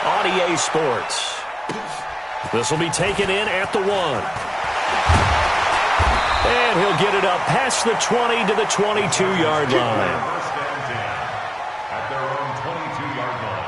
on EA Sports. This will be taken in at the 1. And he'll get it up past the 20 to the 22-yard line. At their own 22-yard line.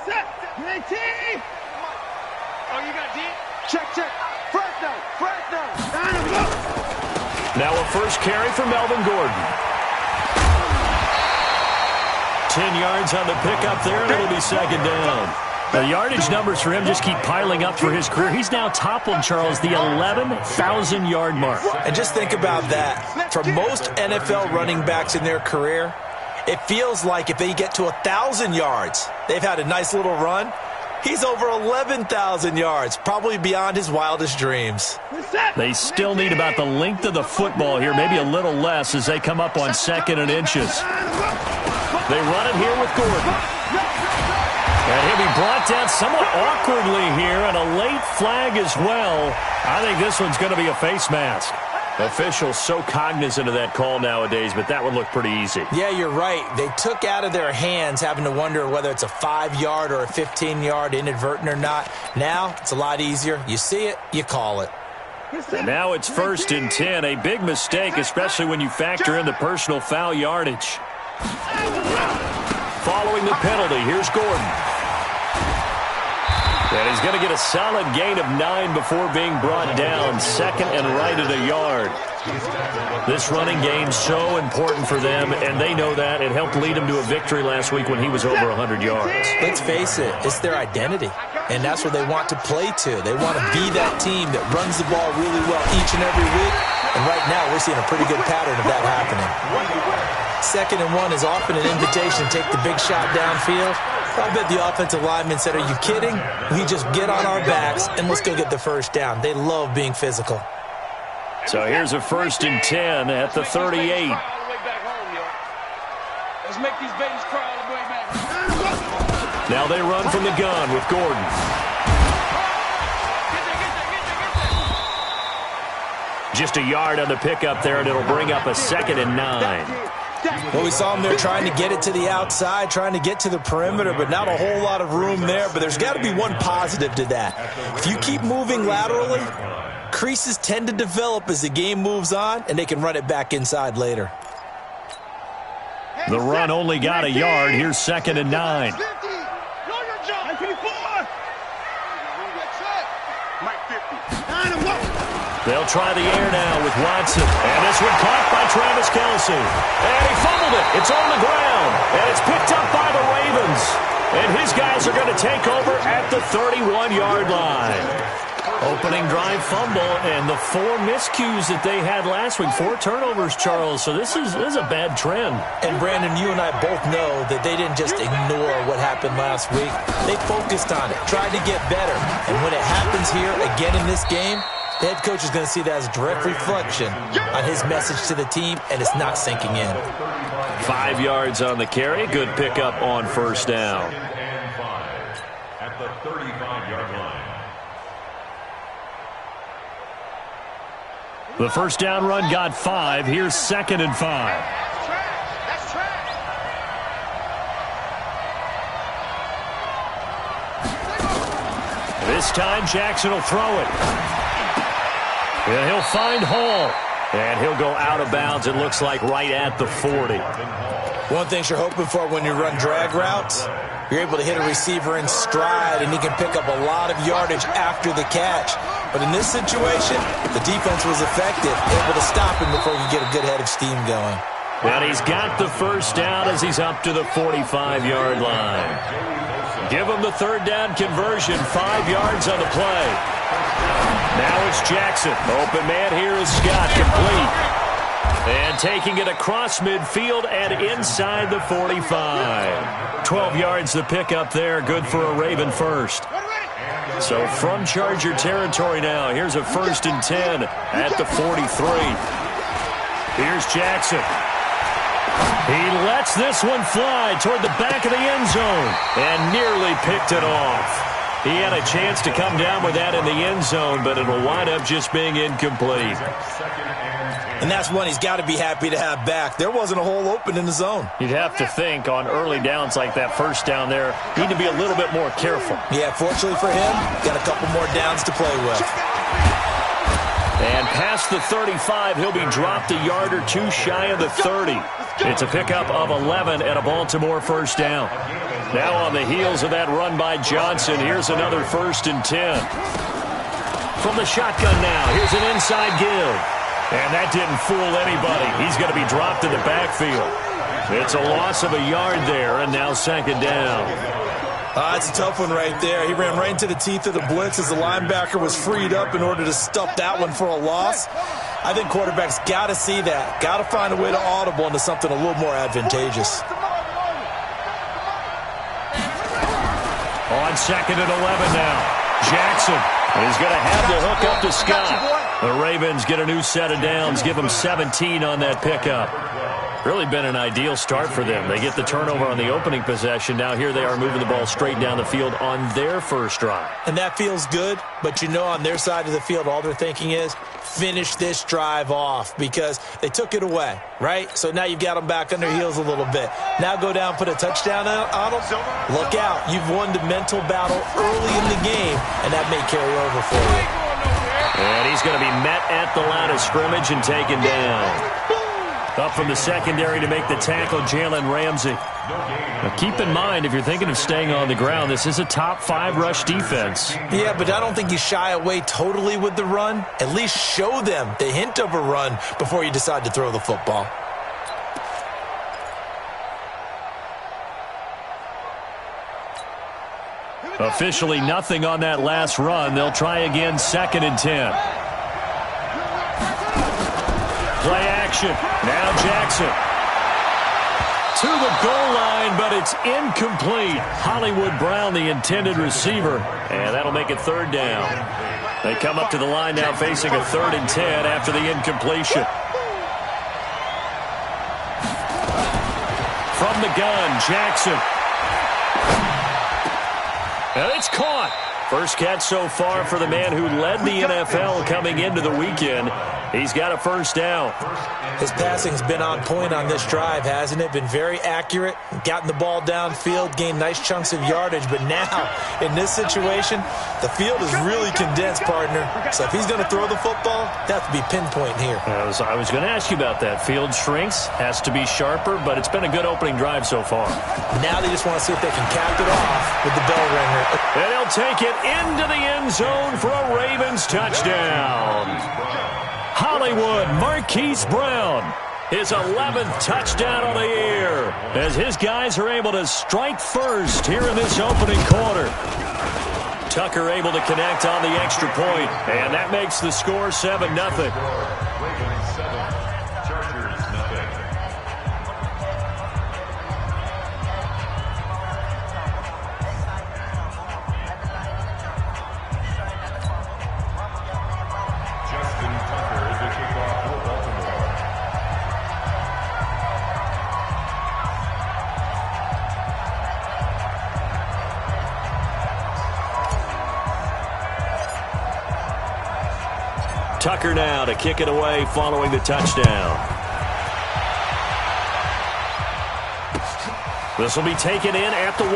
Set. JT. Oh, you got D? Check. Fresno. Now a first carry for Melvin Gordon. 10 yards on the pickup there, and it'll be second down. The yardage numbers for him just keep piling up for his career. He's now toppled, Charles, the 11,000-yard mark. And just think about that. For most NFL running backs in their career, it feels like if they get to 1,000 yards, they've had a nice little run. He's over 11,000 yards, probably beyond his wildest dreams. They still need about the length of the football here, maybe a little less as they come up on 2nd and inches. They run it here with Gordon. And he'll be brought down somewhat awkwardly here, and a late flag as well. I think this one's going to be a face mask. Officials so cognizant of that call nowadays, but that would look pretty easy. Yeah, you're right. They took out of their hands having to wonder whether it's a 5-yard or a 15-yard inadvertent or not. Now it's a lot easier. You see it, you call it. And now it's 1st and 10. A big mistake, especially when you factor in the personal foul yardage. Following the penalty, here's Gordon. And he's going to get a solid gain of 9 before being brought down. 2nd and right at a yard. This running game's so important for them, and they know that. It helped lead them to a victory last week when he was over 100 yards. Let's face it, it's their identity, and that's what they want to play to. They want to be that team that runs the ball really well each and every week, and right now we're seeing a pretty good pattern of that happening. 2nd and 1 is often an invitation to take the big shot downfield. I bet the offensive lineman said, are you kidding? We just get on our backs and let's go get the first down. They love being physical. So here's a 1st and 10 at the 38. Let's make these babies cry all the way back. Now they run from the gun with Gordon. Just a yard on the pickup there, and it'll bring up a 2nd and 9. Well, we saw him there trying to get it to the outside, trying to get to the perimeter, but not a whole lot of room there. But there's got to be one positive to that. If you keep moving laterally, creases tend to develop as the game moves on, and they can run it back inside later. The run only got a yard. Here's 2nd and 9. They'll try the air now with Watson. And this one caught by Travis Kelce. And he fumbled it. It's on the ground. And it's picked up by the Ravens. And his guys are going to take over at the 31-yard line. Opening drive fumble, and the 4 miscues that they had last week. 4 turnovers, Charles. So this is a bad trend. And, Brandon, you and I both know that they didn't just ignore what happened last week. They focused on it, tried to get better. And when it happens here again in this game, the head coach is going to see that as a direct reflection on his message to the team, and it's not sinking in. 5 yards on the carry. Good pickup on 1st down. And 5 at the 35-yard line. The 1st down run got 5. Here's 2nd and 5. This time Jackson will throw it. And he'll find Hall. And he'll go out of bounds, it looks like, right at the 40. One thing you're hoping for when you run drag routes, you're able to hit a receiver in stride, and he can pick up a lot of yardage after the catch. But in this situation, the defense was effective, able to stop him before he could get a good head of steam going. And he's got the first down as he's up to the 45-yard line. Give him the third down conversion, 5 yards on the play. Now it's Jackson. Open man here is Scott, complete. And taking it across midfield and inside the 45. 12 yards the pickup there, good for a Raven first. So from Charger territory now, here's a 1st and 10 at the 43. Here's Jackson. He lets this one fly toward the back of the end zone and nearly picked it off. He had a chance to come down with that in the end zone, but it'll wind up just being incomplete. And that's one he's got to be happy to have back. There wasn't a hole open in the zone. You'd have to think on early downs like that first down there, need to be a little bit more careful. Yeah, fortunately for him, got a couple more downs to play with. And past the 35, he'll be dropped a yard or two shy of the 30. It's a pickup of 11 and a Baltimore first down. Now on the heels of that run by Johnson, here's another 1st and 10. From the shotgun now, here's an inside give. And that didn't fool anybody. He's going to be dropped in the backfield. It's a loss of a yard there, and now 2nd down. It's a tough one right there. He ran right into the teeth of the blitz as the linebacker was freed up in order to stuff that one for a loss. I think quarterbacks got to see that. Got to find a way to audible into something a little more advantageous. On 2nd and 11 now. Jackson is going to have the hook up to Scott. The Ravens get a new set of downs, give them 17 on that pickup. Really been an ideal start for them. They get the turnover on the opening possession. Now here they are moving the ball straight down the field on their first drive. And that feels good, but you know on their side of the field all they're thinking is finish this drive off because they took it away, right? So now you've got them back on their heels a little bit. Now go down, put a touchdown on them. Look out. You've won the mental battle early in the game, and that may carry over for you. And he's going to be met at the line of scrimmage and taken down. Up from the secondary to make the tackle, Jalen Ramsey. Now keep in mind, if you're thinking of staying on the ground, this is a top 5 rush defense. Yeah, but I don't think you shy away totally with the run. At least show them the hint of a run before you decide to throw the football. Officially nothing on that last run. They'll try again, 2nd and 10. Play action. Now Jackson. To the goal line, but it's incomplete. Hollywood Brown, the intended receiver. And that'll make it 3rd down. They come up to the line now facing a 3rd and 10 after the incompletion. From the gun, Jackson. And it's caught. First catch so far for the man who led the NFL coming into the weekend. He's got a first down. His passing's been on point on this drive, hasn't it? Been very accurate, gotten the ball downfield, gained nice chunks of yardage. But now, in this situation, the field is really condensed, partner. So if he's going to throw the football, that has to be pinpoint here. I was going to ask you about that. Field shrinks, has to be sharper, but it's been a good opening drive so far. Now they just want to see if they can cap it off with the bell ringer. And they'll take it into the end zone for a Ravens touchdown. Hollywood Marquise Brown, his 11th touchdown of the year, as his guys are able to strike first here in this opening quarter. Tucker able to connect on the extra point, and that makes the score 7-0. Ravens 7, Chargers nothing. Tucker now to kick it away following the touchdown. This will be taken in at the 1.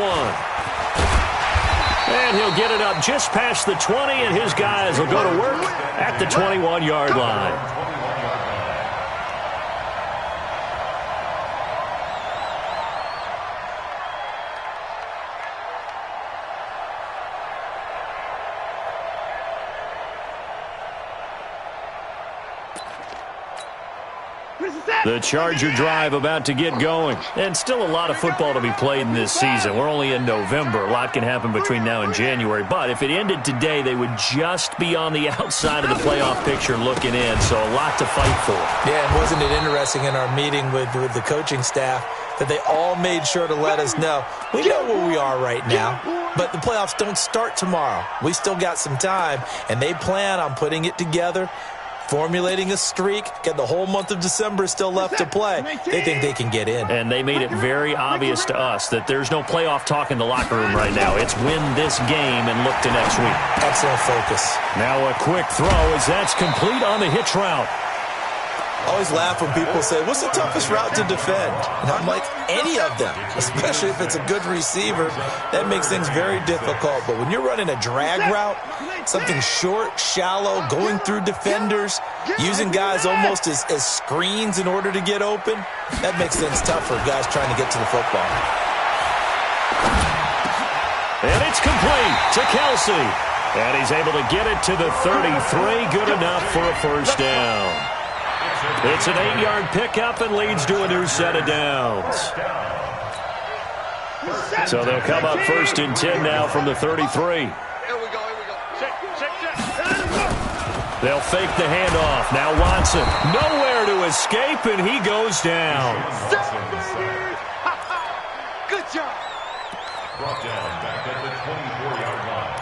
And he'll get it up just past the 20, and his guys will go to work at the 21-yard line. The Charger drive about to get going. And still a lot of football to be played in this season. We're only in November. A lot can happen between now and January. But if it ended today, they would just be on the outside of the playoff picture looking in. So a lot to fight for. Yeah, and wasn't it interesting in our meeting with the coaching staff that they all made sure to let us know, we know where we are right now, but the playoffs don't start tomorrow. We still got some time, and they plan on putting it together, formulating a streak, got the whole month of December still left to play. They think they can get in. And they made it very obvious to us that there's no playoff talk in the locker room right now. It's win this game and look to next week. Excellent focus. Now a quick throw as that's complete on the hitch route. I always laugh when people say, what's the toughest route to defend? And I'm like, any of them, especially if it's a good receiver. That makes things very difficult. But when you're running a drag route, something short, shallow, going through defenders, using guys almost as screens in order to get open, that makes things tough for guys trying to get to the football. And it's complete to Kelsey. And he's able to get it to the 33. Good enough for a first down. It's an 8-yard pickup and leads to a new set of downs. So they'll come up first and 10 now from the 33. Here we go. Check. They'll fake the handoff. Now Watson. Nowhere to escape, and he goes down. Good job. Brought down back at the 24-yard line.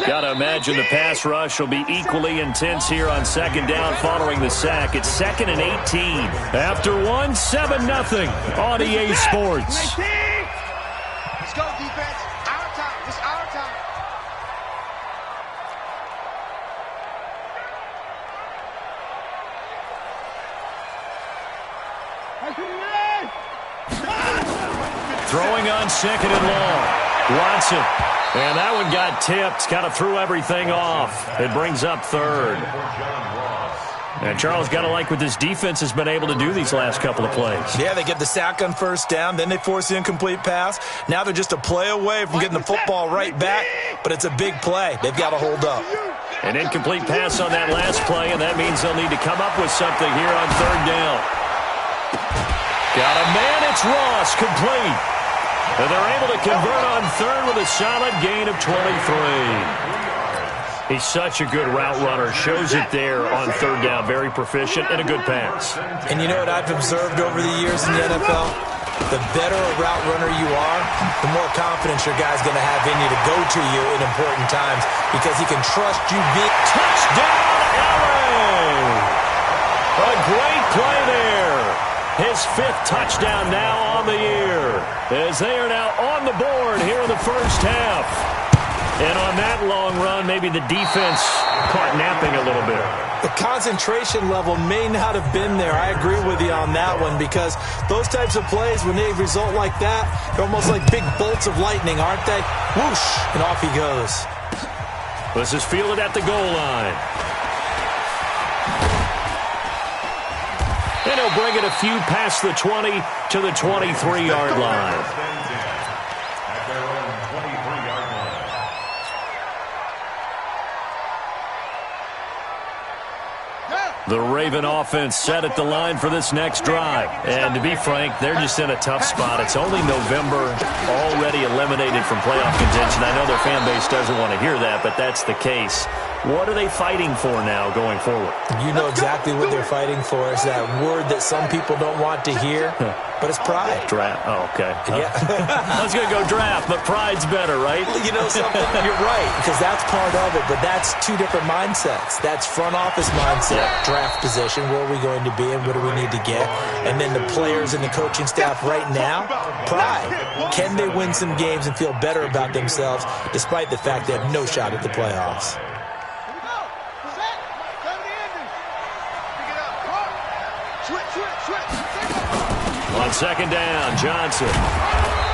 Got to imagine the pass rush will be equally intense here on second down following the sack. It's 2nd and 18. After 1, 7-0 on EA Sports. Let's go, defense. Our time. It's our time. Throwing on 2nd and long. Watson. And that one got tipped. Kind of threw everything off. It brings up 3rd. And Charles, got to like what this defense has been able to do these last couple of plays. Yeah, they get the sack on first down. Then they force the incomplete pass. Now they're just a play away from getting the football right back. But it's a big play. They've got to hold up. An incomplete pass on that last play, and that means they'll need to come up with something here on 3rd down. Got a man. It's Ross. Complete. And they're able to convert on 3rd with a solid gain of 23. He's such a good route runner. Shows it there on 3rd down. Very proficient and a good pass. And you know what I've observed over the years in the NFL? The better a route runner you are, the more confidence your guy's going to have in you to go to you in important times because he can trust you big. Touchdown, LA! A great play there. His 5th touchdown now on the year as they are now on the board here in the first half. And on that long run, maybe the defense caught napping a little bit. The concentration level may not have been there. I agree with you on that one because those types of plays, when they result like that, they're almost like big bolts of lightning, aren't they? Whoosh, and off he goes. This is fielded at the goal line. And he'll bring it a few past the 20 to the 23-yard line. At their own 23-yard line. The Raven offense set at the line for this next drive. And to be frank, they're just in a tough spot. It's only November, already eliminated from playoff contention. I know their fan base doesn't want to hear that, but that's the case. What are they fighting for now going forward? You know exactly what they're fighting for. It's that word that some people don't want to hear, but it's pride. Draft. Oh, okay. Yeah. I was going to go draft, but pride's better, right? You know something? You're right, because that's part of it, but that's two different mindsets. That's front office mindset, draft position, where are we going to be and what do we need to get? And then the players and the coaching staff right now, pride. Can they win some games and feel better about themselves despite the fact they have no shot at the playoffs? On 2nd down, Johnson.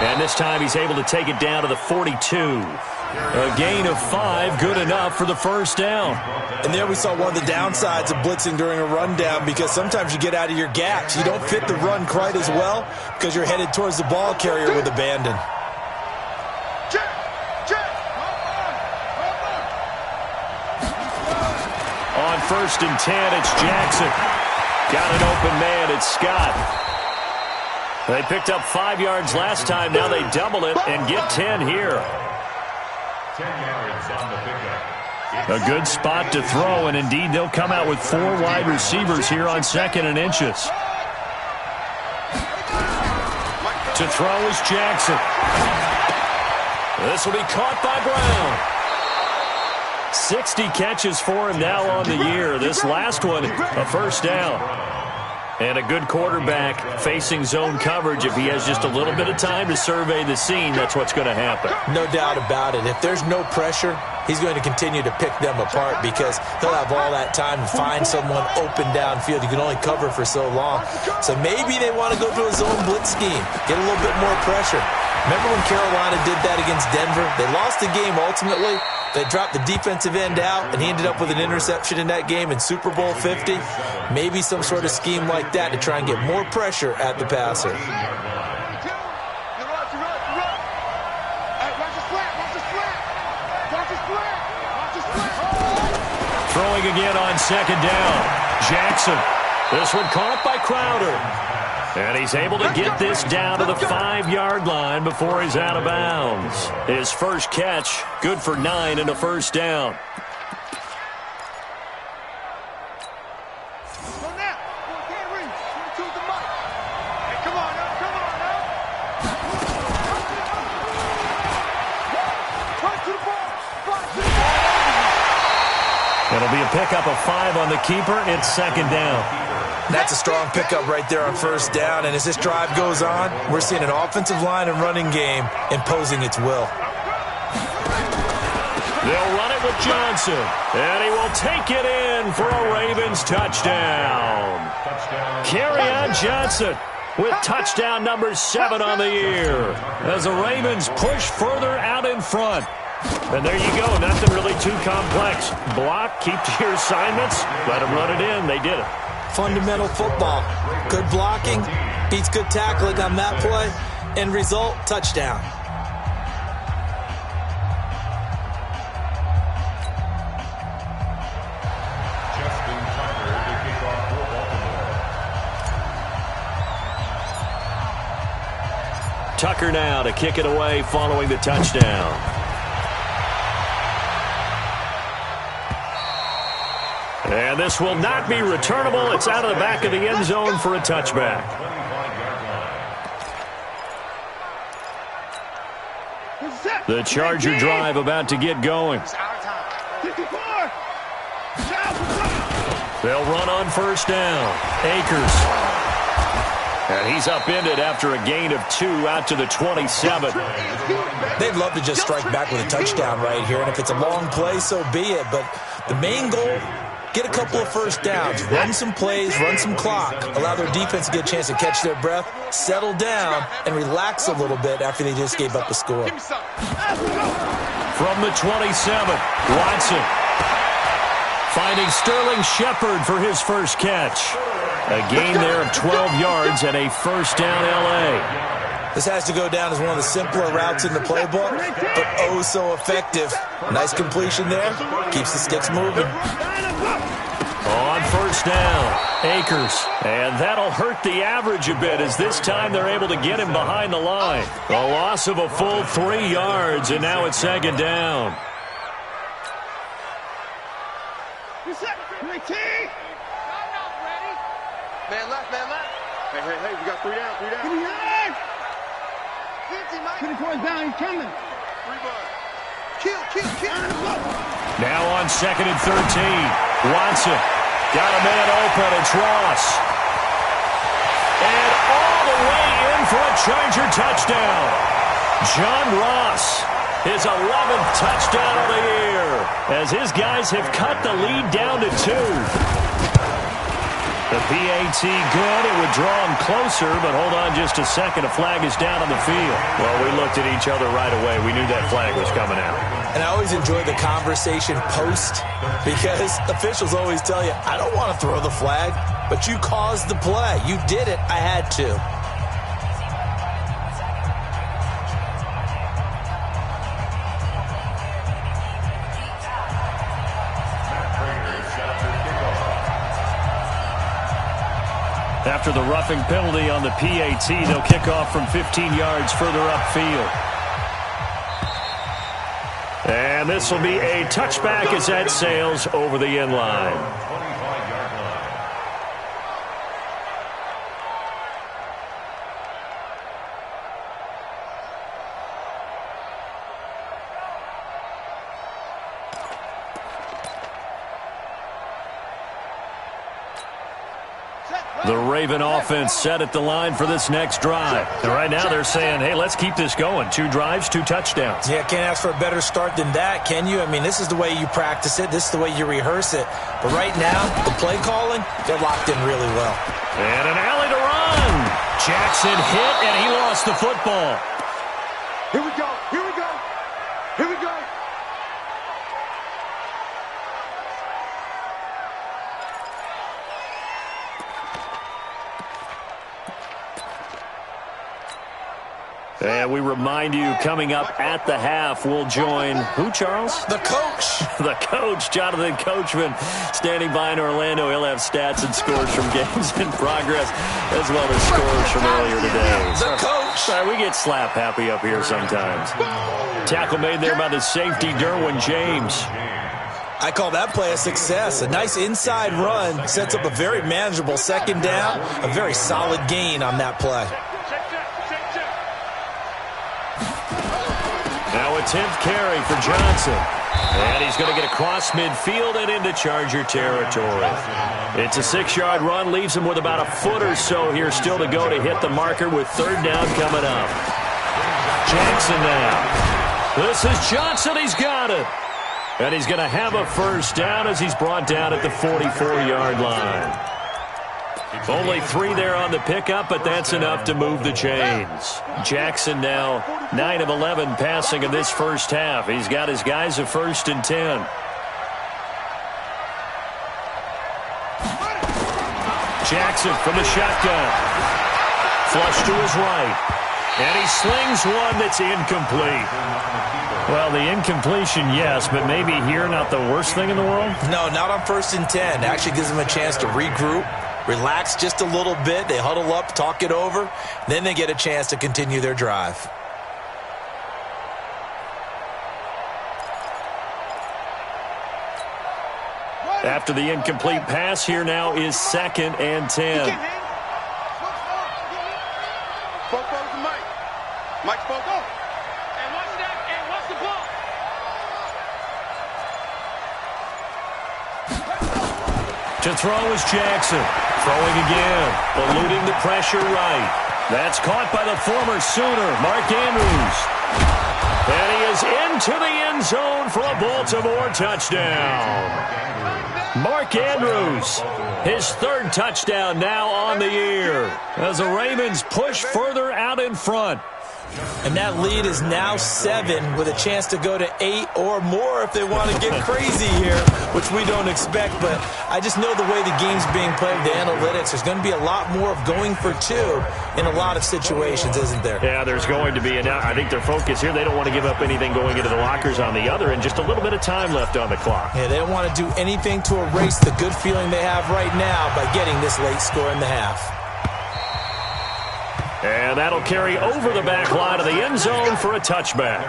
And this time he's able to take it down to the 42. A gain of 5, good enough for the first down. And there we saw one of the downsides of blitzing during a rundown because sometimes you get out of your gaps. You don't fit the run quite as well because you're headed towards the ball carrier with abandon. On 1st and 10, it's Jackson. Got an open man. It's Scott. They picked up 5 yards last time. Now they double it and get 10 here. 10 yards on the pickup. A good spot to throw, and indeed they'll come out with 4 wide receivers here on 2nd and inches. To throw is Jackson. This will be caught by Brown. 60 catches for him now on the year. This last one, a first down. And a good quarterback facing zone coverage. If he has just a little bit of time to survey the scene, that's what's going to happen. No doubt about it. If there's no pressure, he's going to continue to pick them apart because he'll have all that time to find someone open downfield. You can only cover for so long. So maybe they want to go to a zone blitz scheme, get a little bit more pressure. Remember when Carolina did that against Denver? They lost the game ultimately. They dropped the defensive end out, and he ended up with an interception in that game in Super Bowl 50. Maybe some sort of scheme like that to try and get more pressure at the passer. Throwing again on 2nd down. Jackson. This one caught by Crowder. And he's able to get this down to the 5-yard line before he's out of bounds. His first catch, good for 9 and a first down. It'll be a pickup of 5 on the keeper. It's 2nd down. That's a strong pickup right there on first down. And as this drive goes on, we're seeing an offensive line and running game imposing its will. They'll run it with Johnson. And he will take it in for a Ravens touchdown. Kerryon Johnson with touchdown number 7 on the year as the Ravens push further out in front. And there you go. Nothing really too complex. Block, keep to your assignments, let them run it in. They did it. Fundamental football. Good blocking beats good tackling on that play. End result, touchdown. Justin Tucker to kick off for Baltimore. Tucker now to kick it away following the touchdown. And this will not be returnable. It's out of the back of the end zone for a touchback. The Charger drive about to get going. They'll run on first down. Akers. And he's upended after a gain of 2 out to the 27. They'd love to just strike back with a touchdown right here. And if it's a long play, so be it. But the main goal, get a couple of first downs, run some plays, run some clock, allow their defense to get a chance to catch their breath, settle down, and relax a little bit after they just gave up a score. From the 27, Watson finding Sterling Shepard for his first catch. A gain there of 12 yards and a first down L.A. This has to go down as one of the simpler routes in the playbook, but oh so effective. Nice completion there. Keeps the sticks moving. On first down, Akers. And that'll hurt the average a bit as this time they're able to get him behind the line. A loss of a full 3 yards, and now it's 2nd down. Man left, man left. Hey, we got 3 down, 3 down. 50, Mike. Down, he's coming. 3 bucks. Kill. Now on 2nd and 13, Watson got a man open. It's Ross. And all the way in for a Charger touchdown. John Ross, his 11th touchdown of the year, as his guys have cut the lead down to 2. The PAT good. It would draw him closer, but hold on just a second. A flag is down on the field. Well, we looked at each other right away. We knew that flag was coming out. And I always enjoy the conversation post because officials always tell you, I don't want to throw the flag, but you caused the play. You did it. I had to. After the roughing penalty on the PAT, they'll kick off from 15 yards further upfield. And this will be a touchback as that sails over the end line. 25-yard line. The Raven offense set at the line for this next drive. And right now they're saying, hey, let's keep this going. 2 drives, 2 touchdowns. Yeah, can't ask for a better start than that, can you? I mean, this is the way you practice it. This is the way you rehearse it. But right now, the play calling, they're locked in really well. And an alley to run. Jackson hit, and he lost the football. Here we go. Here we go. Here we go. And we remind you, coming up at the half, we'll join who, Charles? The coach. The coach, Jonathan Coachman, standing by in Orlando. He'll have stats and scores from games in progress, as well as scores from earlier today. The coach. Sorry, we get slap happy up here sometimes. Tackle made there by the safety, Derwin James. I call that play a success. A nice inside run sets up a very manageable second down. A very solid gain on that play. Now a 10th carry for Johnson. And he's going to get across midfield and into Charger territory. It's a 6-yard run, leaves him with about a foot or so here still to go to hit the marker with 3rd down coming up. Jackson now. This is Johnson. He's got it. And he's going to have a 1st down as he's brought down at the 44-yard line. Only 3 there on the pickup, but that's enough to move the chains. Jackson now 9 of 11 passing in this first half. He's got his guys a 1st and 10. Jackson from the shotgun. Flush to his right. And he slings one that's incomplete. Well, the incompletion, yes, but maybe here not the worst thing in the world? No, not on 1st and 10. Actually gives them a chance to regroup, relax just a little bit. They huddle up, talk it over. Then they get a chance to continue their drive. After the incomplete pass, here now is 2nd and 10. Mike spoke up. And what's that? And what's the ball? To throw is Jackson. Throwing again. Eluding the pressure right. That's caught by the former Sooner, Mark Andrews. And he is into the end zone for a Baltimore touchdown. Mark Andrews, his 3rd touchdown now on the year as the Ravens push further out in front. And that lead is now 7 with a chance to go to 8 or more if they want to get crazy here, which we don't expect. But I just know the way the game's being played, the analytics, there's going to be a lot more of going for 2 in a lot of situations, isn't there? Yeah, there's going to be. And I think their focus here, they don't want to give up anything going into the lockers on the other, and just a little bit of time left on the clock. Yeah, they don't want to do anything to erase the good feeling they have right now by getting this late score in the half. And that'll carry over the back line of the end zone for a touchback.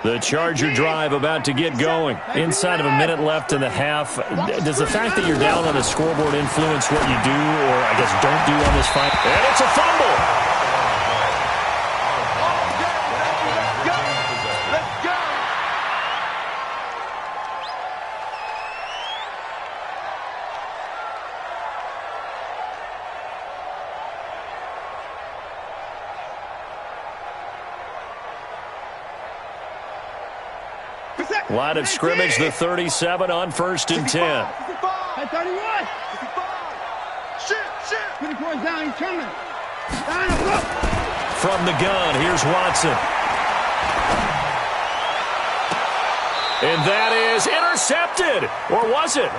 The Charger drive about to get going. Inside of a minute left in the half. Does the fact that you're down on the scoreboard influence what you do, or I guess don't do on this fight? And it's a fumble. Line of scrimmage, the 37 on 1st and 10. At 31. Shit. 24 down, he's coming. From the gun, here's Watson. And that is intercepted. Or was it?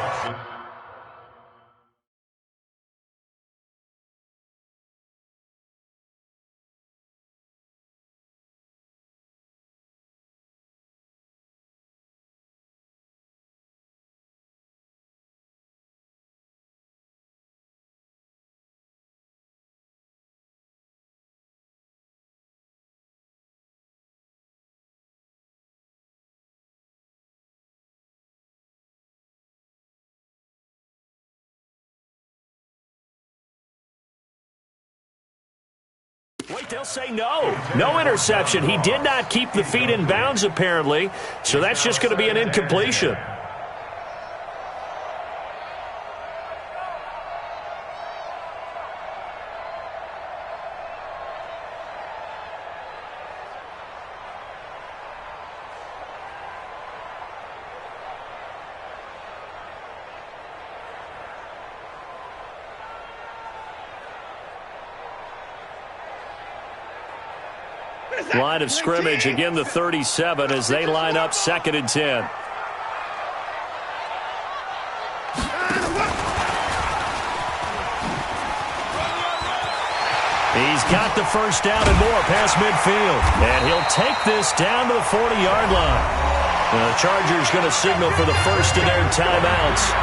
point, they'll say no. No interception. He did not keep the feet in bounds, apparently, so that's just going to be an incompletion. Line of scrimmage, again the 37 as they line up 2nd and 10. He's got the first down and more past midfield. And he'll take this down to the 40-yard line. And the Chargers going to signal for the first of their timeouts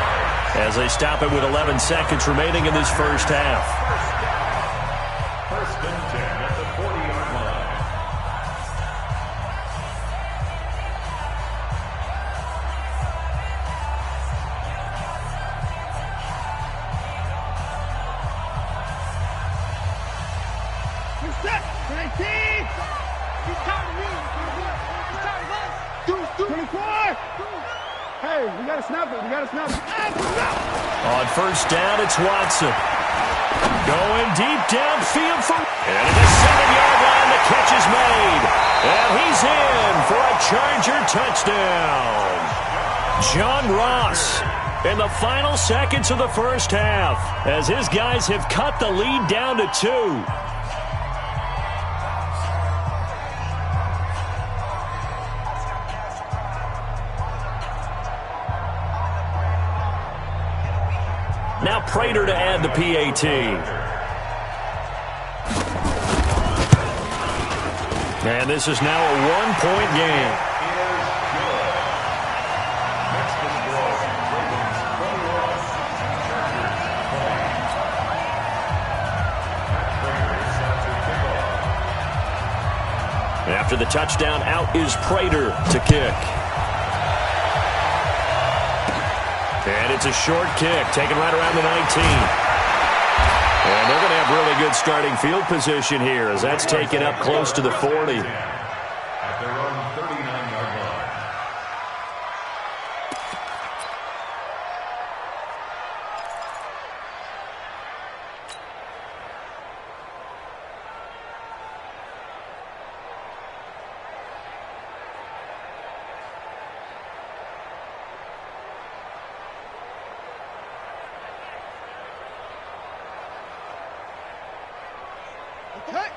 as they stop it with 11 seconds remaining in this first half. First and 10 at the 40-yard line. Set. 19. He's tired of me. He's tired of us. 24. Hey, we got to snap it. We got to snap it. On first down, it's Watson. Going deep downfield for... And at the 7-yard line, the catch is made. And he's in for a Charger touchdown. John Ross in the final seconds of the first half as his guys have cut the lead down to 2. Now Prater to add the PAT. And this is now a 1-point game. After the touchdown, out is Prater to kick. And it's a short kick, taken right around the 19. And they're going to have really good starting field position here as that's taken up close to the 40. At their own 39-yard line.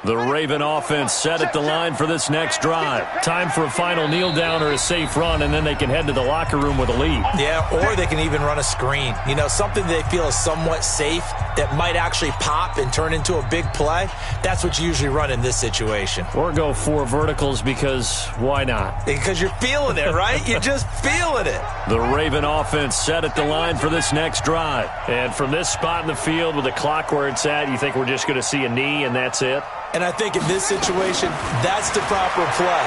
The Raven offense set at the line for this next drive. Time for a final kneel down or a safe run, and then they can head to the locker room with a lead. Yeah, or they can even run a screen. You know, something they feel is somewhat safe that might actually pop and turn into a big play. That's what you usually run in this situation. Or go 4 verticals because why not? Because you're feeling it, right? You're just feeling it. The Raven offense set at the line for this next drive. And from this spot in the field with the clock where it's at, you think we're just going to see a knee and that's it? And I think in this situation, that's the proper play.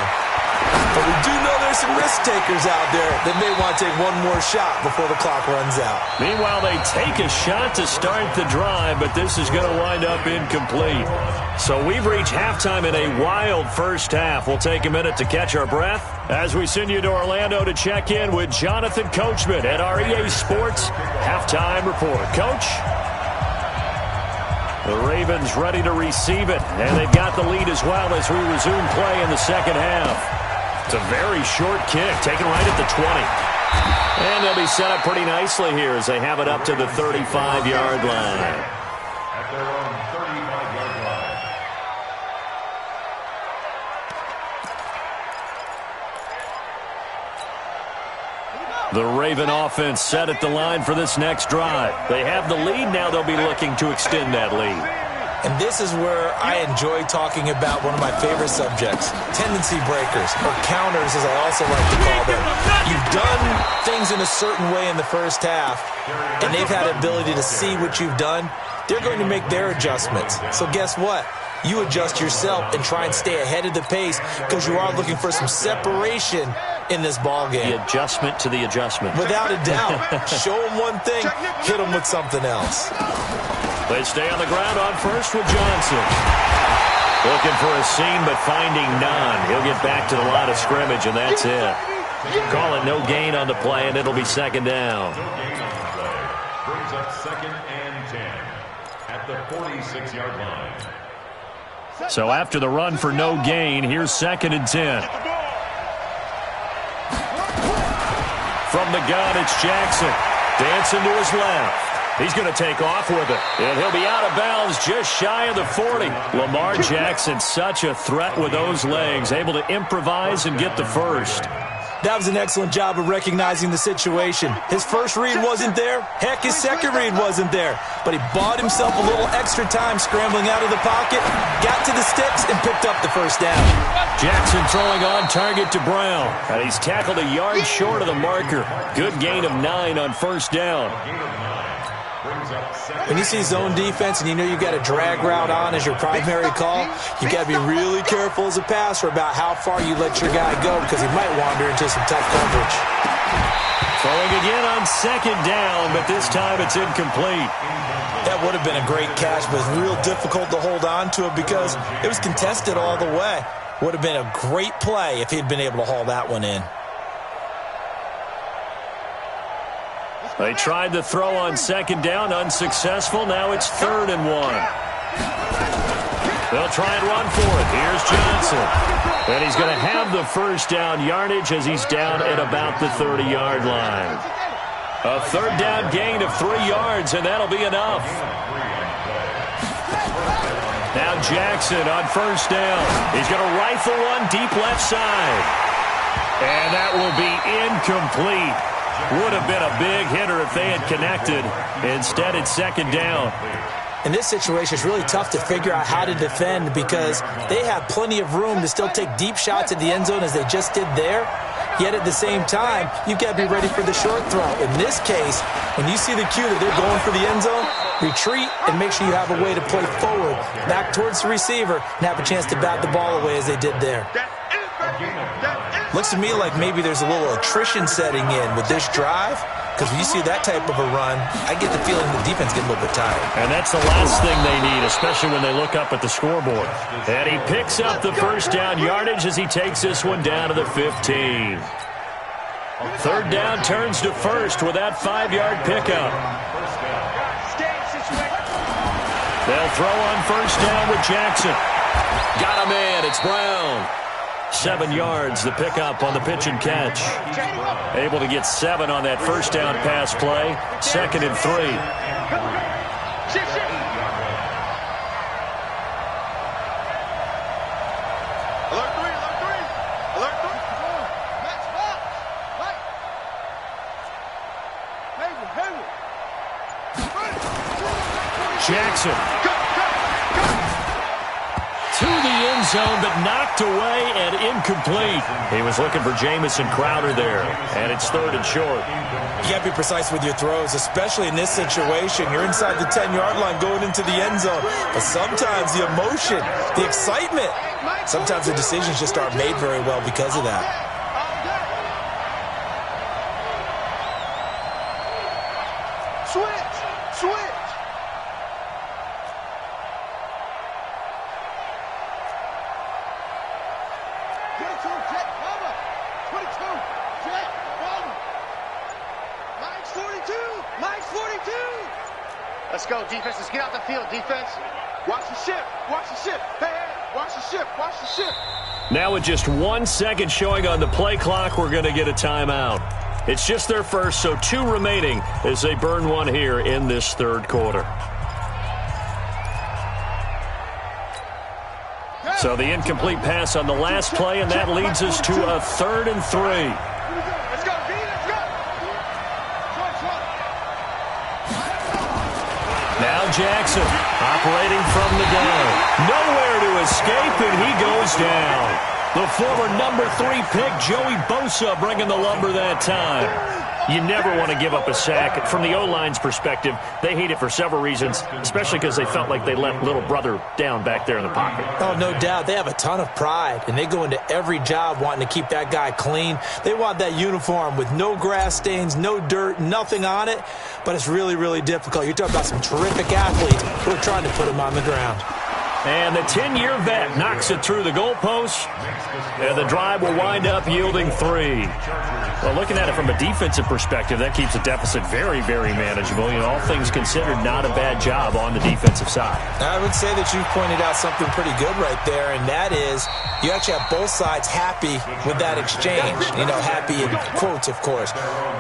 But we do know there's some risk takers out there that may want to take one more shot before the clock runs out. Meanwhile, they take a shot to start the drive, but this is going to wind up incomplete. So we've reached halftime in a wild first half. We'll take a minute to catch our breath as we send you to Orlando to check in with Jonathan Coachman at our EA Sports Halftime Report. Coach? The Ravens ready to receive it, and they've got the lead as well as we resume play in the second half. It's a very short kick, taken right at the 20. And they'll be set up pretty nicely here as they have it up to the 35-yard line. At their own 35-yard line. The Raven offense set at the line for this next drive. They have the lead. Now they'll be looking to extend that lead. And this is where I enjoy talking about one of my favorite subjects, tendency breakers, or counters as I also like to call them. You've done things in a certain way in the first half, and they've had the ability to see what you've done. They're going to make their adjustments. So guess what? You adjust yourself and try and stay ahead of the pace because you are looking for some separation in this ball game. The adjustment to the adjustment. Without a doubt. Show them one thing, hit them with something else. They stay on the ground on first with Johnson. Looking for a seam, but finding none. He'll get back to the line of scrimmage, and that's it. Call it no gain on the play, and it'll be second down. No gain on the play. Brings up 2nd and 10 at the 46-yard line. So after the run for no gain, here's 2nd and 10. From the gun, it's Jackson. Dancing to his left. He's going to take off with it. And he'll be out of bounds just shy of the 40. Lamar Jackson, such a threat with those legs. Able to improvise and get the first. That was an excellent job of recognizing the situation. His first read wasn't there. Heck, his second read wasn't there. But he bought himself a little extra time scrambling out of the pocket, got to the sticks, and picked up the first down. Jackson throwing on target to Brown. And he's tackled a yard short of the marker. Good gain of 9 on first down. When you see zone defense and you know you've got a drag route on as your primary call, you've got to be really careful as a passer about how far you let your guy go because he might wander into some tough coverage. Throwing again on 2nd down, but this time it's incomplete. That would have been a great catch, but it's real difficult to hold on to it because it was contested all the way. Would have been a great play if he'd been able to haul that one in. They tried to throw on 2nd down, unsuccessful. Now it's 3rd and 1. They'll try and run for it. Here's Johnson. And he's going to have the first down yardage as he's down at about the 30-yard line. A 3rd down gain of 3 yards, and that'll be enough. Now Jackson on first down. He's going to rifle one deep left side. And that will be incomplete. Would have been a big hitter if they had connected. Instead, it's 2nd down. In this situation, it's really tough to figure out how to defend because they have plenty of room to still take deep shots at the end zone as they just did there. Yet at the same time, you've got to be ready for the short throw. In this case, when you see the cue that they're going for the end zone, retreat and make sure you have a way to play forward, back towards the receiver, and have a chance to bat the ball away as they did there. Looks to me like maybe there's a little attrition setting in with this drive, because when you see that type of a run, I get the feeling the defense get a little bit tired. And that's the last thing they need, especially when they look up at the scoreboard. And he picks up the first down yardage as he takes this one down to the 15. 3rd down turns to 1st with that 5-yard pickup. They'll throw on first down with Jackson. Got a man, it's Brown. 7 yards, the pickup on the pitch and catch. Able to get 7 on that first down pass play. 2nd and 3. Alert 3, alert 3. Alert 3. Match box. Right. Jackson. To the end zone, but knocked away and incomplete. He was looking for Jamison Crowder there, and it's 3rd and short. You got to be precise with your throws, especially in this situation. You're inside the 10-yard line going into the end zone. But sometimes the emotion, the excitement, sometimes the decisions just aren't made very well because of that. Switch. Let's go, defense. Let's get out the field, defense. Watch the ship. Watch the ship. Hey, watch the ship. Watch the ship. Now with just 1 second showing on the play clock, we're going to get a timeout. It's just their first, so 2 remaining as they burn one here in this 3rd quarter. So the incomplete pass on the last play, and that leads us to a 3rd and 3. Let's go, B. Let's go. Now Jackson operating from the gun. Nowhere to escape, and he goes down. The former number 3 pick, Joey Bosa, bringing the lumber that time. You never want to give up a sack. From the O-line's perspective, they hate it for several reasons, especially because they felt like they let little brother down back there in the pocket. Oh, no doubt. They have a ton of pride, and they go into every job wanting to keep that guy clean. They want that uniform with no grass stains, no dirt, nothing on it, but it's really, really difficult. You're talking about some terrific athletes who are trying to put him on the ground. And the 10-year vet knocks it through the goalpost, and the drive will wind up yielding 3. Well, looking at it from a defensive perspective, that keeps the deficit very, very manageable. You know, all things considered, not a bad job on the defensive side. I would say that you've pointed out something pretty good right there, and that is you actually have both sides happy with that exchange. You know, happy in quotes, of course.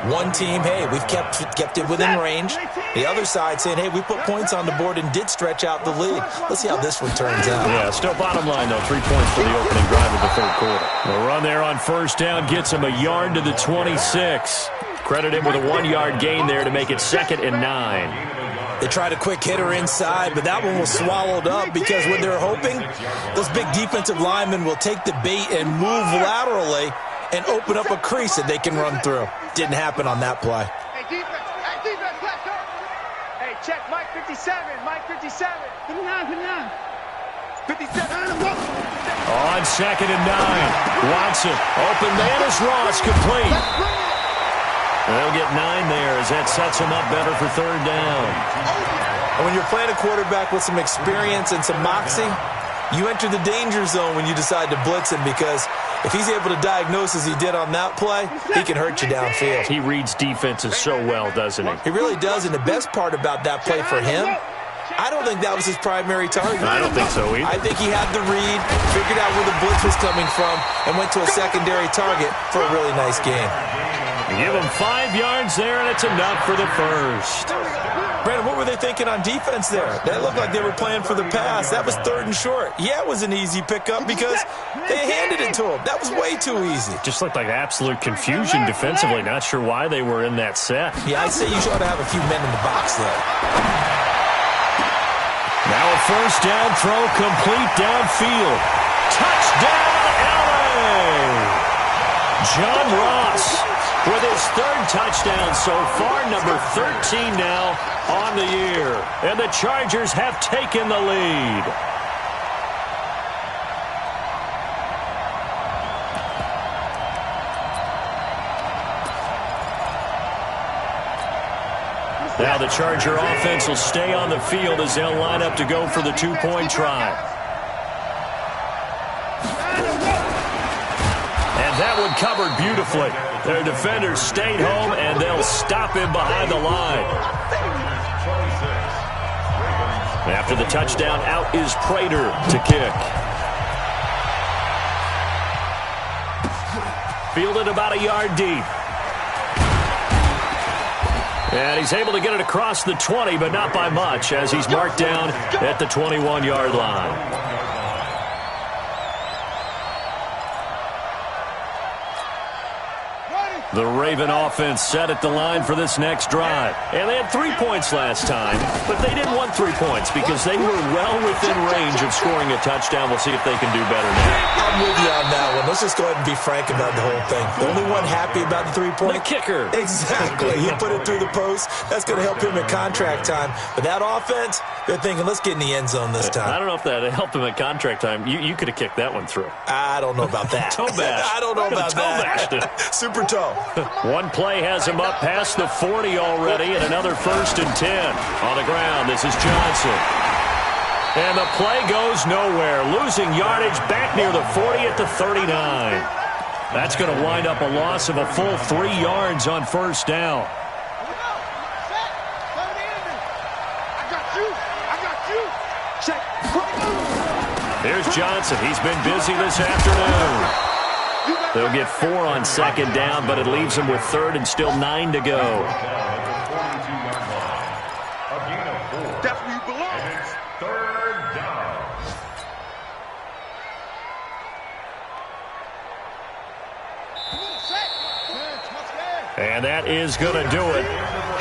One team, hey, we've kept it within range. The other side saying, hey, we put points on the board and did stretch out the lead. Let's see how this one turns out. Yeah, still bottom line, though, 3 points for the opening drive of the third quarter. The run there on first down gets him a yard to the 26. Credit him with a 1-yard gain there to make it 2nd and 9. They tried a quick hitter inside, but that one was swallowed up because when they're hoping, those big defensive linemen will take the bait and move laterally and open up a crease that they can run through. Didn't happen on that play. Hey, defense, left up. Hey, check Mike 57, Mike 57. 59. 57. On 2nd and 9. Watson, open man is Ross, complete. They'll get 9 there as that sets him up better for third down. And when you're playing a quarterback with some experience and some moxie, you enter the danger zone when you decide to blitz him, because if he's able to diagnose as he did on that play, he can hurt you downfield. He reads defenses so well, doesn't he? He really does, and the best part about that play for him, I don't think that was his primary target. I don't think so either. I think he had the read, figured out where the blitz was coming from, and went to a secondary target for a really nice game. Give him 5 yards there, and it's enough for the first. Brandon, what were they thinking on defense there? That looked like they were playing for the pass. That was 3rd and short. Yeah, it was an easy pickup because they handed it to him. That was way too easy. Just looked like absolute confusion defensively. Not sure why they were in that set. Yeah, I'd say you ought to have a few men in the box there. Now a first down throw, complete downfield. Touchdown, LA! John Ross with his 3rd touchdown so far, number 13 now on the year. And the Chargers have taken the lead. Now the Charger offense will stay on the field as they'll line up to go for the 2-point try. And that one covered beautifully. Their defenders stayed home, and they'll stop him behind the line. After the touchdown, out is Prater to kick. Fielded about a yard deep. And he's able to get it across the 20, but not by much, as he's marked down at the 21-yard line. The Raven offense set at the line for this next drive. And they had 3 points last time, but they didn't want 3 points because they were well within range of scoring a touchdown. We'll see if they can do better now. I'm with you on that one. Let's just go ahead and be frank about the whole thing. The only one happy about the 3-point? The kicker. Exactly. He put it through the post. That's going to help him at contract time. But that offense, they're thinking, let's get in the end zone this time. I don't know if that helped him at contract time. You could have kicked that one through. I don't know about that. Toe bash. I don't know about that. Super toe. One play has him up past the 40 already, and another 1st and 10. On the ground, this is Johnson. And the play goes nowhere. Losing yardage back near the 40 at the 39. That's going to wind up a loss of a full 3 yards on first down. Here's Johnson. He's been busy this afternoon. They'll get 4 on 2nd down, but it leaves them with 3rd and still 9 to go. That's where you belong. And it's 3rd down. And that is going to do it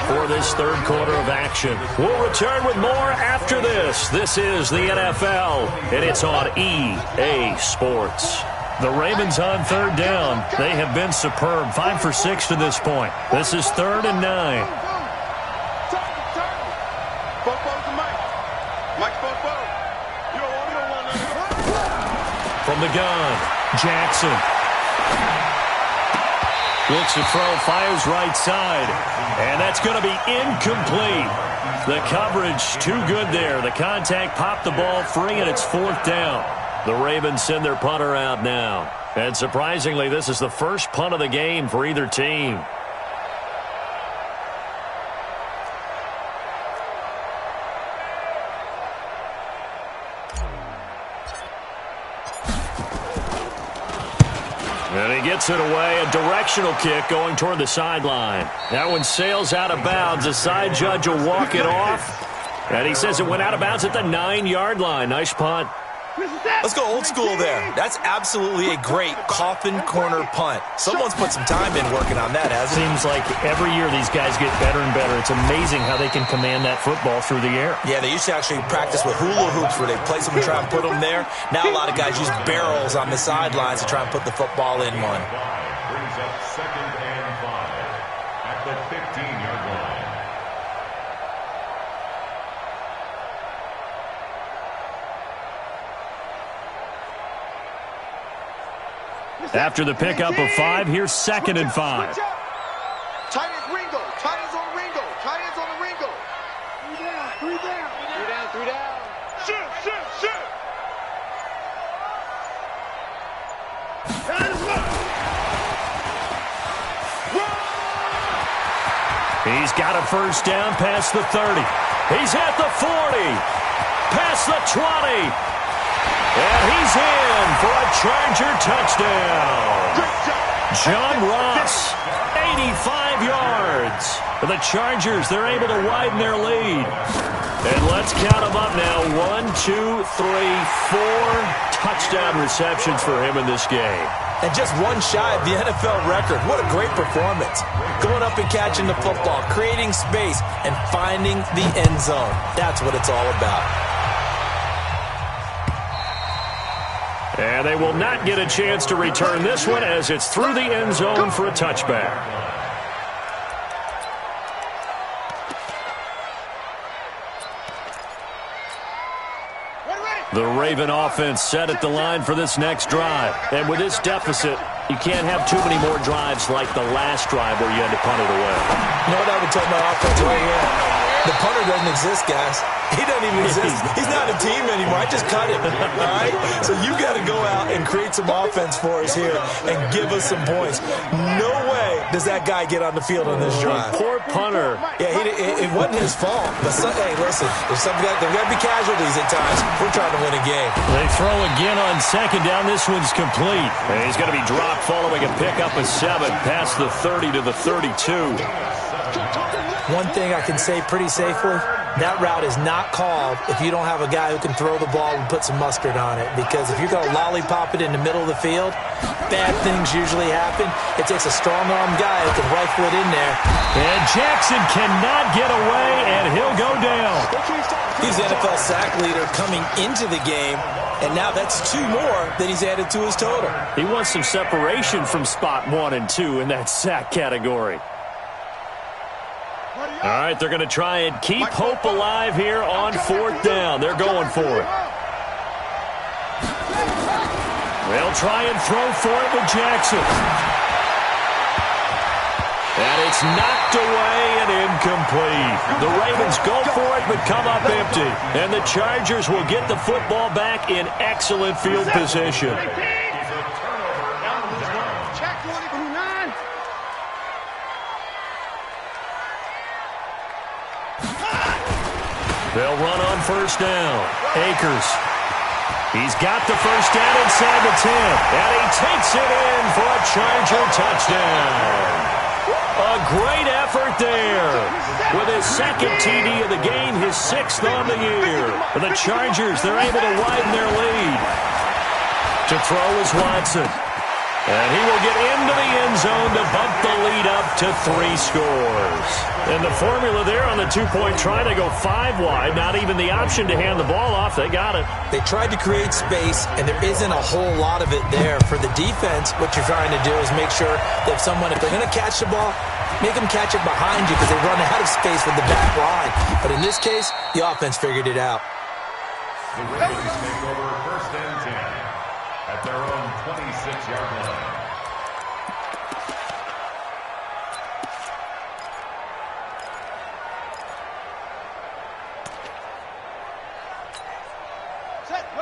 for this third quarter of action. We'll return with more after this. This is the NFL, and it's on EA Sports. The Ravens on 3rd down. They have been superb. 5 for 6 to this point. This is 3rd and 9. From the gun, Jackson. Looks to throw, fires right side. And that's going to be incomplete. The coverage too good there. The contact popped the ball free, and it's 4th down. The Ravens send their punter out now. And surprisingly, this is the first punt of the game for either team. And he gets it away, a directional kick going toward the sideline. That one sails out of bounds. The side judge will walk it off. And he says it went out of bounds at the 9-yard line. Nice punt. Let's go old school there. That's absolutely a great coffin corner punt. Someone's put some time in working on that, hasn't it? Seems like every year these guys get better and better. It's amazing how they can command that football through the air. Yeah, they used to actually practice with hula hoops where they place them and try and put them there. Now a lot of guys use barrels on the sidelines to try and put the football in one. Brings up 2nd and 5 at the 15-yard line. After the pickup of 5, here's 2nd and 5. Tight ends Ringo. Tight ends on Ringo. Tight ends on the Ringo. 3 down. 3 down. 3 down. 3 down. Shoot. He's got a first down past the 30. He's at the 40. Past the 20. And he's in for a Charger touchdown. John Ross, 85 yards. For the Chargers, they're able to widen their lead. And let's count them up now. 1, 2, 3, 4 touchdown receptions for him in this game. And just one shy of the NFL record. What a great performance. Going up and catching the football, creating space, and finding the end zone. That's what it's all about. And they will not get a chance to return this one as it's through the end zone for a touchback. The Raven offense set at the line for this next drive. And with this deficit, you can't have too many more drives like the last drive where you had to punt it away. You know what I would tell my offense right here? The punter doesn't exist, guys. He doesn't even exist. He's not a team anymore. I just cut him. All right? So you got to go out and create some offense for us here and give us some points. No way does that guy get on the field on this drive. Poor punter. Yeah, it wasn't his fault. But hey, listen, there's got to be casualties at times. We're trying to win a game. They throw again on 2nd down. This one's complete. And he's going to be dropped following a pickup of 7 past the 30 to the 32. One thing I can say pretty safely, that route is not called if you don't have a guy who can throw the ball and put some mustard on it. Because if you're going to lollipop it in the middle of the field, bad things usually happen. It takes a strong-arm guy who can rifle it in there. And Jackson cannot get away, and he'll go down. He's the NFL sack leader coming into the game, and now that's 2 more that he's added to his total. He wants some separation from spot 1 and 2 in that sack category. All right, they're going to try and keep hope alive here on 4th down. They're going for it. They'll try and throw for it with Jackson. And it's knocked away and incomplete. The Ravens go for it but come up empty. And the Chargers will get the football back in excellent field position. They'll run on 1st down. Akers. He's got the first down inside the 10. And he takes it in for a Charger touchdown. A great effort there. With his 2nd TD of the game, his 6th on the year. For the Chargers, they're able to widen their lead. To throw is Watson. And he will get into the end zone to bump the lead up to 3 scores. And the formula there on the 2-point try, they go 5 wide. Not even the option to hand the ball off. They got it. They tried to create space, and there isn't a whole lot of it there. For the defense, what you're trying to do is make sure that if they're going to catch the ball, make them catch it behind you because they run out of space with the back line. But in this case, the offense figured it out. The Ravens take over 1st and 10 at their own 26-yard line.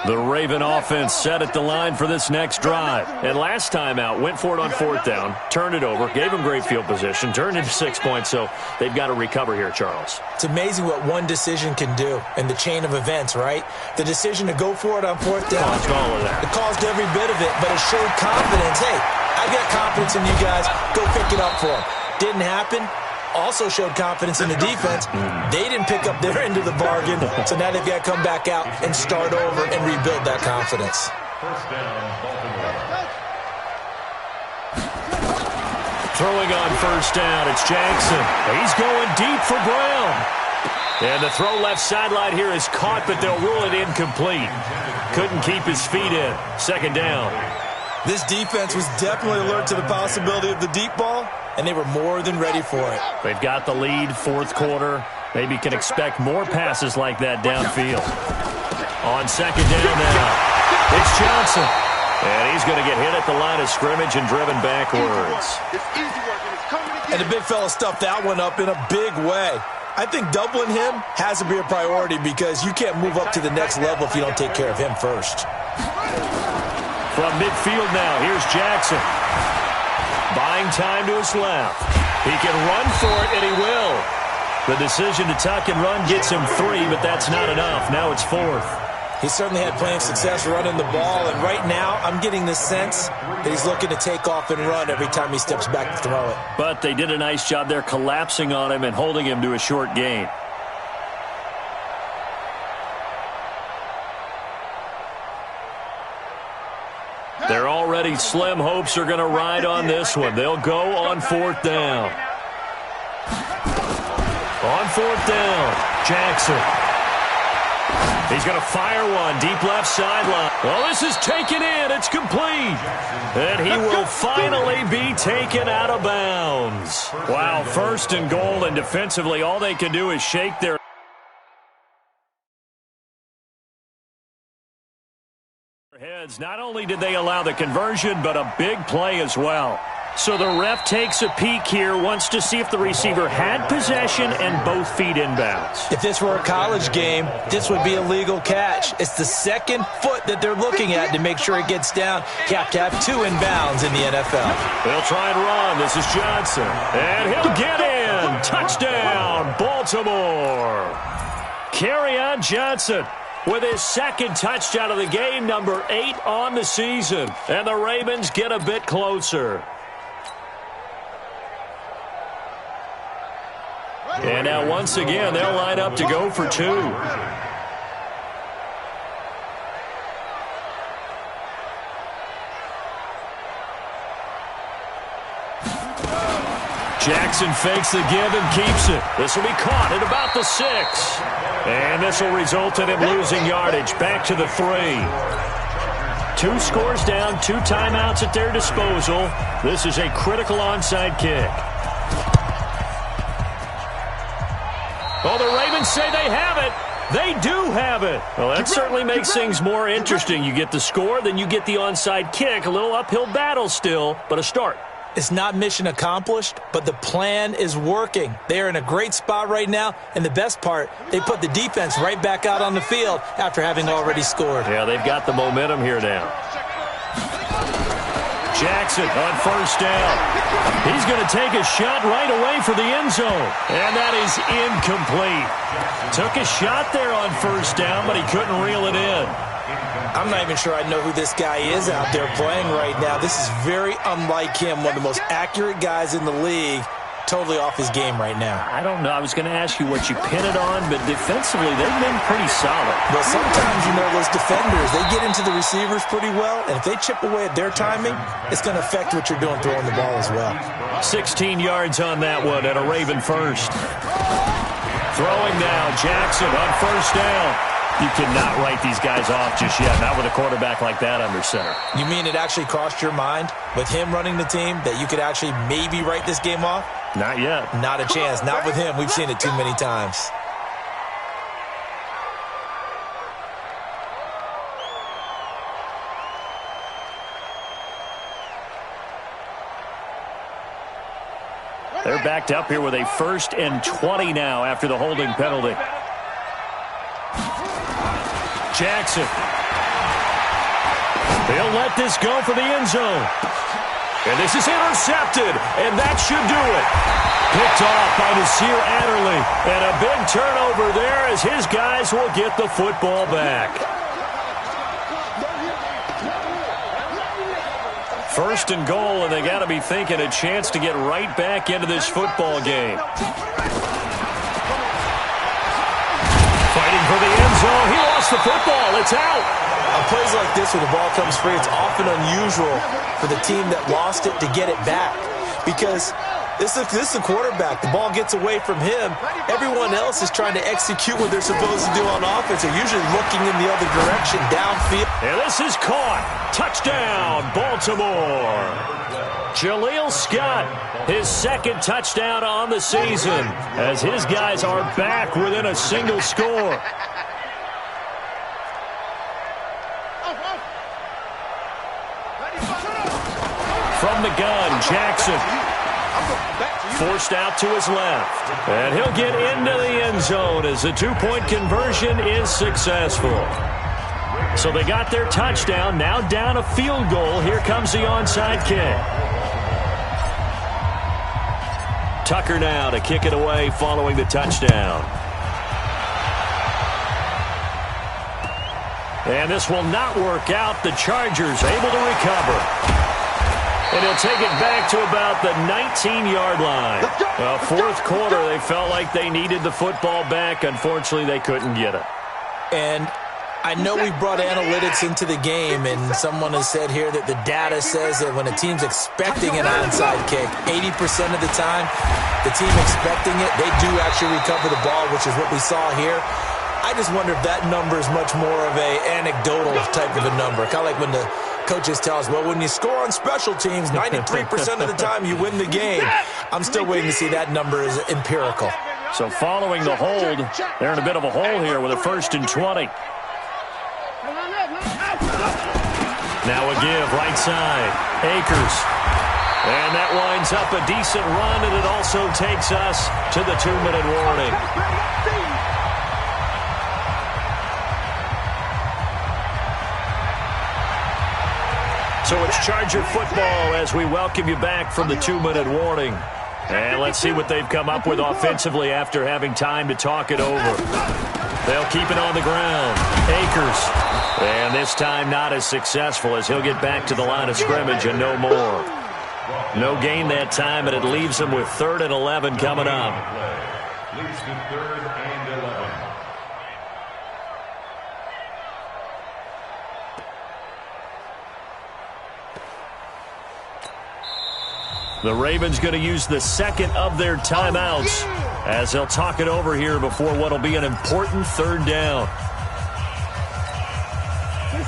The Raven offense set at the line for this next drive. And last time out, went for it on 4th down, turned it over, gave them great field position, turned into 6 points, so they've got to recover here, Charles. It's amazing what one decision can do in the chain of events, right? The decision to go for it on 4th down. Caused all of that. It caused every bit of it, but it showed confidence. Hey, I've got confidence in you guys. Go pick it up for them. Didn't happen. Also showed confidence in the defense. They didn't pick up their end of the bargain, so now they've got to come back out and start over and rebuild that confidence. First down, Baltimore. Throwing on 1st down, it's Jackson. He's going deep for Brown. And the throw left sideline here is caught, but they'll rule it incomplete. Couldn't keep his feet in. 2nd down. This defense was definitely alert to the possibility of the deep ball, and they were more than ready for it. They've got the lead, 4th quarter. Maybe can expect more passes like that downfield. On 2nd down now, it's Johnson. And he's going to get hit at the line of scrimmage and driven backwards. And the big fella stuffed that one up in a big way. I think doubling him has to be a priority because you can't move up to the next level if you don't take care of him first. From midfield now, here's Jackson. Buying time to his left. He can run for it, and he will. The decision to tuck and run gets him 3, but that's not enough. Now it's 4th. He certainly had plenty of success running the ball, and right now I'm getting the sense that he's looking to take off and run every time he steps back to throw it. But they did a nice job there collapsing on him and holding him to a short gain. They're already slim hopes are going to ride on this one. They'll go on 4th down. On 4th down, Jackson. He's going to fire one deep left sideline. Well, this is taken in. It's complete. And he will finally be taken out of bounds. Wow, 1st and goal, and defensively all they can do is shake their heads. Not only did they allow the conversion, but a big play as well. So the ref takes a peek here, wants to see if the receiver had possession and both feet inbounds. If this were a college game, this would be a legal catch. It's the 2nd foot that they're looking at to make sure it gets down. You have to have 2 inbounds in the NFL. They'll try and run. This is Johnson. And he'll get in. Touchdown, Baltimore. Kerryon Johnson with his 2nd touchdown of the game, number 8 on the season. And the Ravens get a bit closer. And now once again, they'll line up to go for 2. Jackson fakes the give and keeps it. This will be caught at about the 6. And this will result in him losing yardage. Back to the 3. 2 scores down, 2 timeouts at their disposal. This is a critical onside kick. Oh, the Ravens say they have it. They do have it. Well, that certainly makes things more interesting. You get the score, then you get the onside kick. A little uphill battle still, but a start. It's not mission accomplished, but the plan is working. They are in a great spot right now, and the best part, they put the defense right back out on the field after having already scored. Yeah, they've got the momentum here now. Jackson on 1st down. He's going to take a shot right away for the end zone. And that is incomplete. Took a shot there on 1st down, but he couldn't reel it in. I'm not even sure I know who this guy is out there playing right now. This is very unlike him, one of the most accurate guys in the league. Totally off his game right now. I don't know. I was going to ask you what you pin it on, but defensively, they've been pretty solid. Well, sometimes, you know, those defenders, they get into the receivers pretty well, and if they chip away at their timing, it's going to affect what you're doing throwing the ball as well. 16 yards on that one and a Raven 1st. Throwing now, Jackson on 1st down. You cannot write these guys off just yet, not with a quarterback like that under center. You mean it actually crossed your mind with him running the team that you could actually maybe write this game off? Not yet. Not a chance. Not with him. We've seen it too many times. They're backed up here with a 1st and 20 now after the holding penalty. Jackson He'll let this go for the end zone. And this is intercepted, and that should do it. Picked off by Nasir Adderley. And a big turnover there as his guys will get the football back. First and goal, and they got to be thinking a chance to get right back into this football game. Fighting for the end zone. He lost the football. It's out. On plays like this, when the ball comes free, it's often unusual for the team that lost it to get it back. Because this is the quarterback. The ball gets away from him. Everyone else is trying to execute what they're supposed to do on offense. They're usually looking in the other direction, downfield. And this is caught. Touchdown, Baltimore. Jaleel Scott, his second touchdown on the season, as his guys are back within a single score. From the gun, Jackson. Forced out to his left. And he'll get into the end zone as the two-point conversion is successful. So they got their touchdown, now down a field goal. Here comes the onside kick. Tucker now to kick it away following the touchdown. And this will not work out. The Chargers able to recover. And he'll take it back to about the 19-yard line. Fourth quarter, they felt like they needed the football back. Unfortunately, they couldn't get it. And I know we brought analytics into the game, and someone has said here that the data says that when a team's expecting an onside kick, 80% of the time, the team expecting it, they do actually recover the ball, which is what we saw here. I just wonder if that number is much more of a anecdotal type of a number. Kind of like when the coaches tell us, well, when you score on special teams, 93% of the time you win the game. I'm still waiting to see that number is empirical. So following the hold, they're in a bit of a hole here with a 1st and 20. Now a give, right side. Akers. And that winds up a decent run, and it also takes us to the 2-minute warning. So it's Charger football as we welcome you back from the 2-minute warning. And let's see what they've come up with offensively after having time to talk it over. They'll keep it on the ground. Akers. And this time not as successful as he'll get back to the line of scrimmage and no more. No gain that time, and it leaves them with 3rd and 11 coming up. Leads to 3rd and 11. The Ravens going to use the second of their timeouts as they'll talk it over here before what will be an important 3rd down.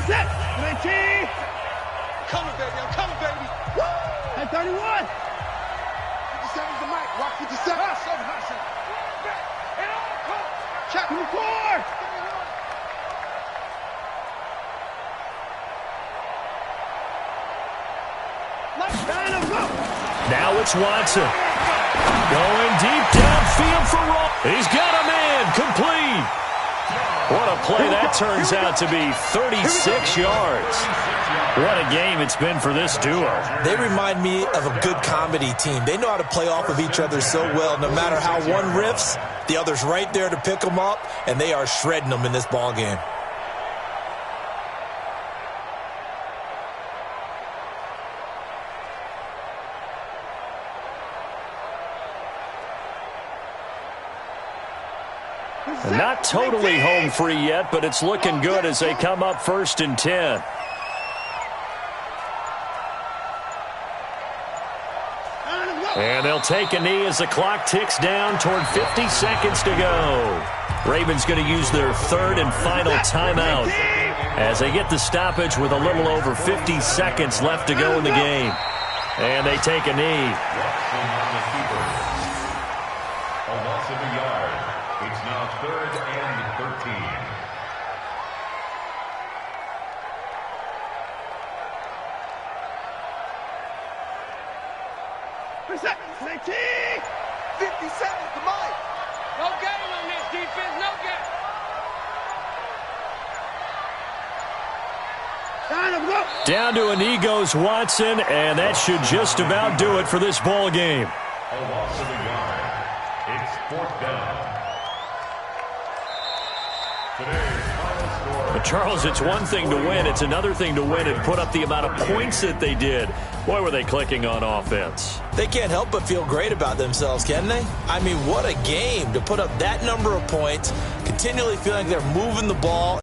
Set. 19. Coming, baby. I'm coming, baby. Woo! At 31. 57's the mic. Rock 57. Check. 24. Now it's Watson. Going deep downfield for Roll. He's got a man. Complete. What a play that turns out to be. 36 yards. What a game it's been for this duo. They remind me of a good comedy team. They know how to play off of each other so well. No matter how one riffs, the other's right there to pick them up, and they are shredding them in this ball game. Not totally home free yet, but it's looking good as they come up 1st and 10. And they'll take a knee as the clock ticks down toward 50 seconds to go. Ravens going to use their 3rd and final timeout as they get the stoppage with a little over 50 seconds left to go in the game. And they take a knee. A loss of a yard. It's now 3rd and 13. Set. 19. 57 to mine. No game on this defense. No game. Down to a knee goes Watson, and that should just about do it for this ball game. A loss of a yard. It's 4th down. Today's final score. But Charles, it's one thing to win. It's another thing to win and put up the amount of points that they did. Boy, were they clicking on offense. They can't help but feel great about themselves, can they? I mean, what a game to put up that number of points, continually feeling like they're moving the ball.